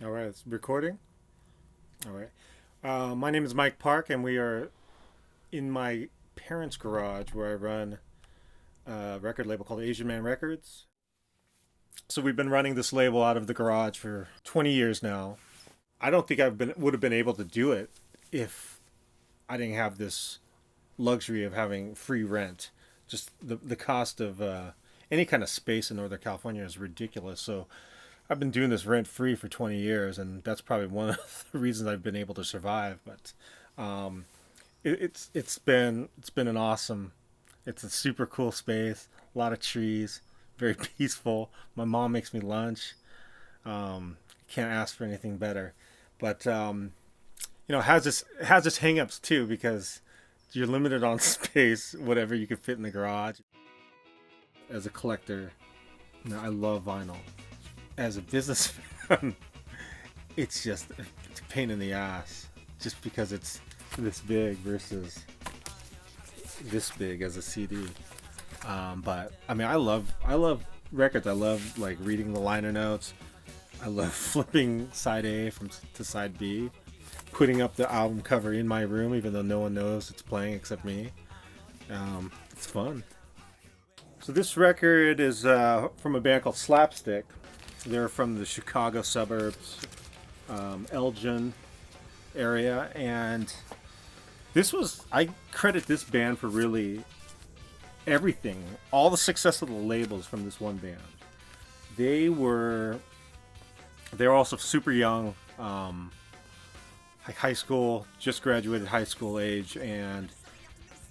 All right, it's recording. All right. My name is Mike Park, and we are in my parents' garage where I run a record label called Asian Man Records. So we've been running this label out of the garage for 20 years now. I don't think I would have been able to do it if I didn't have this luxury of having free rent. Just the cost of any kind of space in Northern California is ridiculous. So I've been doing this rent free for 20 years, and that's probably one of the reasons I've been able to survive. But um, it's been an awesome. It's a super cool space, a lot of trees, very peaceful. My mom makes me lunch. Can't ask for anything better. But it has its hangups too because you're limited on space, whatever you can fit in the garage. As a collector, I love vinyl. As a businessman, it's a pain in the ass just because it's this big versus this big as a CD. But I mean, I love records. I love like reading the liner notes. I love flipping side A from to side B, putting up the album cover in my room, even though no one knows it's playing except me. It's fun. So this record is from a band called Slapstick. They're from the Chicago suburbs, Elgin area, and I credit this band for really everything, all the success of the labels from this one band. They were they were also super young, like high school, just graduated high school age, and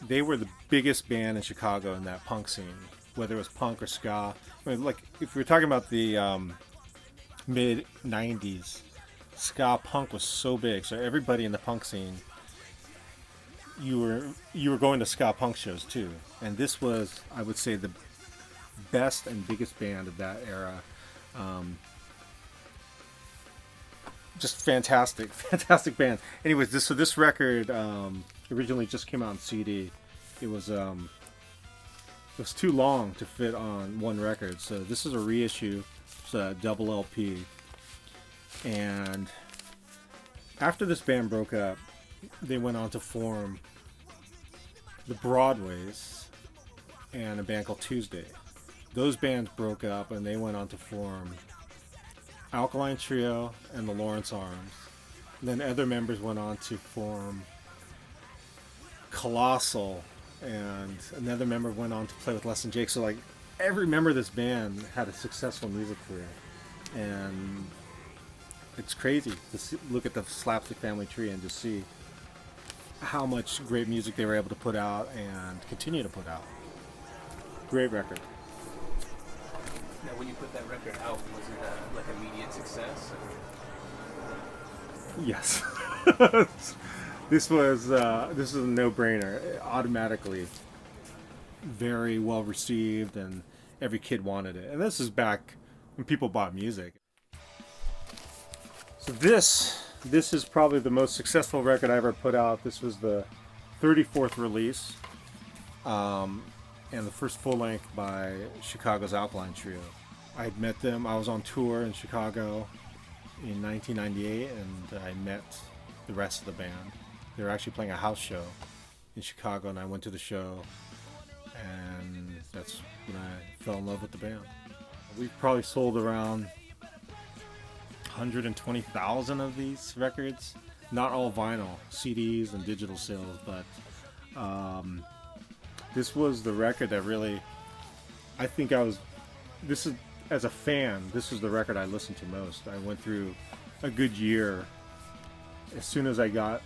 they were the biggest band in Chicago in that punk scene, whether it was punk or ska. I mean, like if we're talking about the mid '90s, ska punk was so big, so everybody in the punk scene, you were going to ska punk shows too, and this was, I would say, the best and biggest band of that era. Um, just fantastic, fantastic band. Anyways, this record originally just came out on CD. It was it was too long to fit on one record, so this is a reissue. It's a double LP. And after this band broke up, they went on to form the Broadways and a band called Tuesday. Those bands broke up and they went on to form Alkaline Trio and the Lawrence Arms. And then other members went on to form Colossal, and another member went on to play with Less Than Jake. So like every member of this band had a successful music career, and it's crazy to look at the Slapstick family tree and just see how much great music they were able to put out and continue to put out. Great record. Now, when you put that record out, was it like immediate success? Yes. This is a no-brainer. Automatically, very well received, and every kid wanted it. And this is back when people bought music. So this is probably the most successful record I ever put out. This was the 34th release, and the first full length by Chicago's Alkaline Trio. I had met them. I was on tour in Chicago in 1998, and I met the rest of the band. They were actually playing a house show in Chicago, and I went to the show, and that's when I fell in love with the band. We've probably sold around 120,000 of these records. Not all vinyl, CDs and digital sales, but this was the record that really, I think I was, this is, as a fan, this is the record I listened to most. I went through a good year. As soon as I got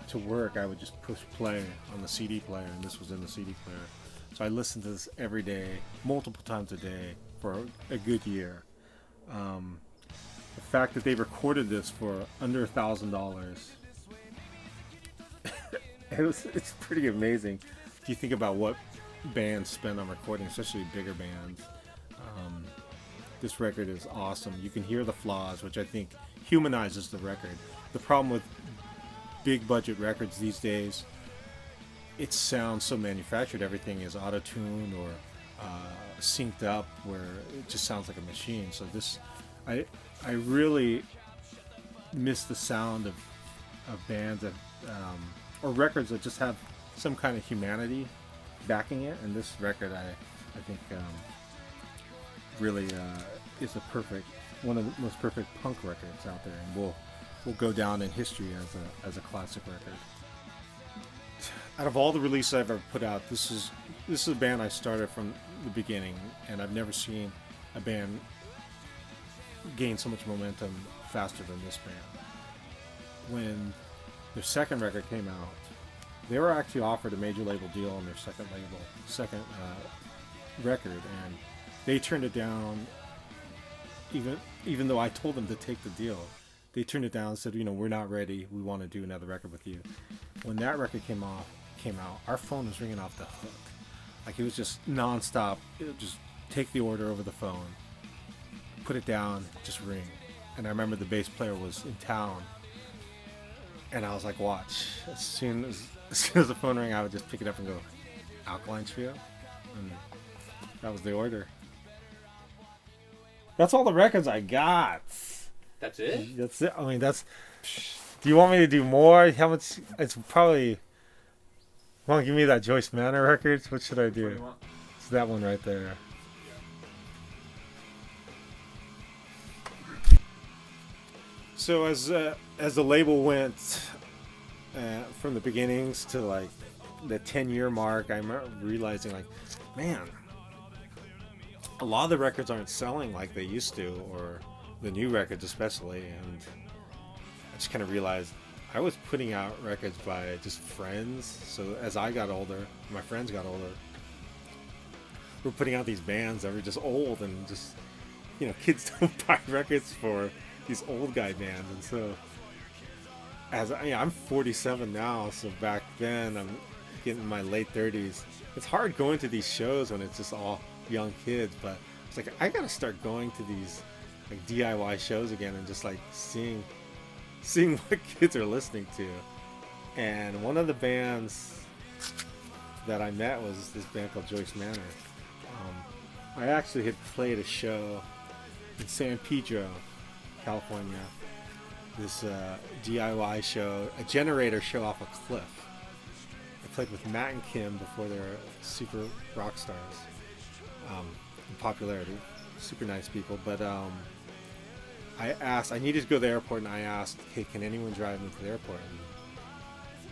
to work, I would just push play on the CD player, and this was in the CD player. So I listened to this every day, multiple times a day, for a good year. The fact that they recorded this for under $1,000, it's pretty amazing if you think about what bands spend on recording, especially bigger bands. Um, this record is awesome. You can hear the flaws, which I think humanizes the record. The problem with big budget records these days, it sounds so manufactured. Everything is auto-tuned or synced up, where it just sounds like a machine. So this, I really miss the sound of bands that or records that just have some kind of humanity backing it. And this record, I think really is a perfect, one of the most perfect punk records out there, and will go down in history as a classic record. Out of all the releases I've ever put out, this is a band I started from the beginning, and I've never seen a band gain so much momentum faster than this band. When their second record came out, they were actually offered a major label deal on their second record, and they turned it down. Even though I told them to take the deal, they turned it down and said, we're not ready. We want to do another record with you. When that record came out, our phone was ringing off the hook. Like, it was just nonstop. It would just take the order over the phone, put it down, just ring. And I remember the bass player was in town, and I was like, watch. As soon as the phone rang, I would just pick it up and go, Alkaline Trio, and that was the order. That's all the records I got. That's it? That's it. I mean, that's... Do you want me to do more? How much? It's probably... Want to give me that Joyce Manor records? What should I do? What do you want? It's that one right there. So as the label went from the beginnings to like the 10-year mark, I'm realizing, like, man, a lot of the records aren't selling like they used to, or the new records especially, and I just kind of realized I was putting out records by just friends. So as I got older, my friends got older, we're putting out these bands that were just old, and just, kids don't buy records for these old guy bands. And so I'm 47 now, so back then I'm getting in my late 30s. It's hard going to these shows when it's just all young kids, but it's like I gotta start going to these like DIY shows again and just like seeing what kids are listening to. And one of the bands that I met was this band called Joyce Manor. I actually had played a show in San Pedro, California. This DIY show, a generator show off a cliff. I played with Matt and Kim before they were super rock stars in popularity. Super nice people, but I needed to go to the airport, and I asked, hey, can anyone drive me to the airport? And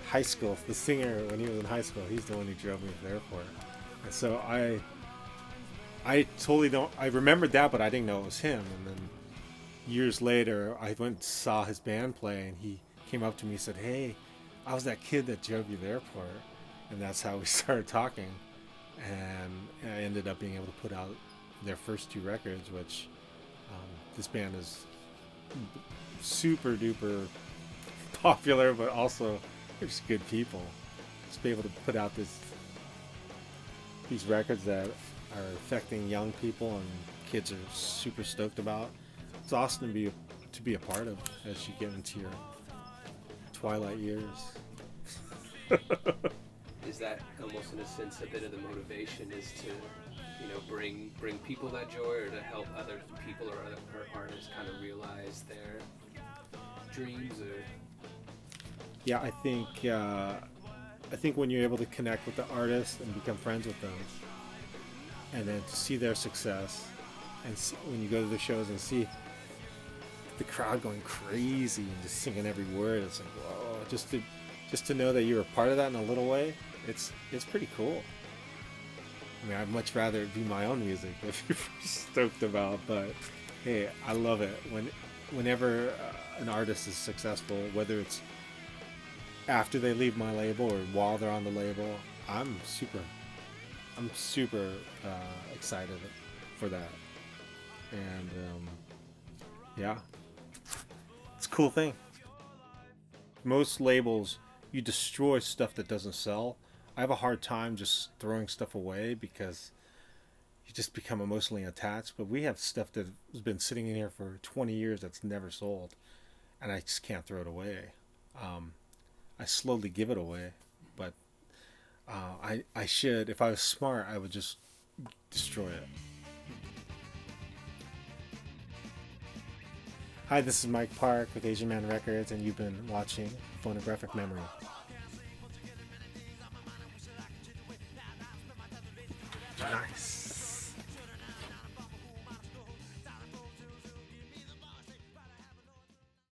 high school, the singer, when he was in high school, he's the one who drove me to the airport. And so I totally don't, I remembered that, but I didn't know it was him. And then years later, I went and saw his band play, and he came up to me and said, hey, I was that kid that drove you to the airport. And that's how we started talking. And I ended up being able to put out their first two records, which this band is super duper popular, but also they're just good people. Just be able to put out these records that are affecting young people and kids are super stoked about. It's awesome to be a part of as you get into your twilight years. Is that almost in a sense a bit of the motivation, is to bring people that joy, or to help other people or other artists kind of realize their dreams? Or Yeah, I think when you're able to connect with the artist and become friends with them, and then to see their success, and when you go to the shows and see the crowd going crazy and just singing every word, it's like, whoa, just to know that you were part of that in a little way, it's pretty cool. I mean, I'd much rather it be my own music if you're stoked about, but hey, I love it whenever an artist is successful, whether it's after they leave my label or while they're on the label. I'm super excited for that. And yeah, it's a cool thing. Most labels, you destroy stuff that doesn't sell. I have a hard time just throwing stuff away because you just become emotionally attached. But we have stuff that has been sitting in here for 20 years that's never sold, and I just can't throw it away. I slowly give it away, but I should. If I was smart, I would just destroy it. Hi, this is Mike Park with Asian Man Records, and you've been watching Phonographic Memory. Nice.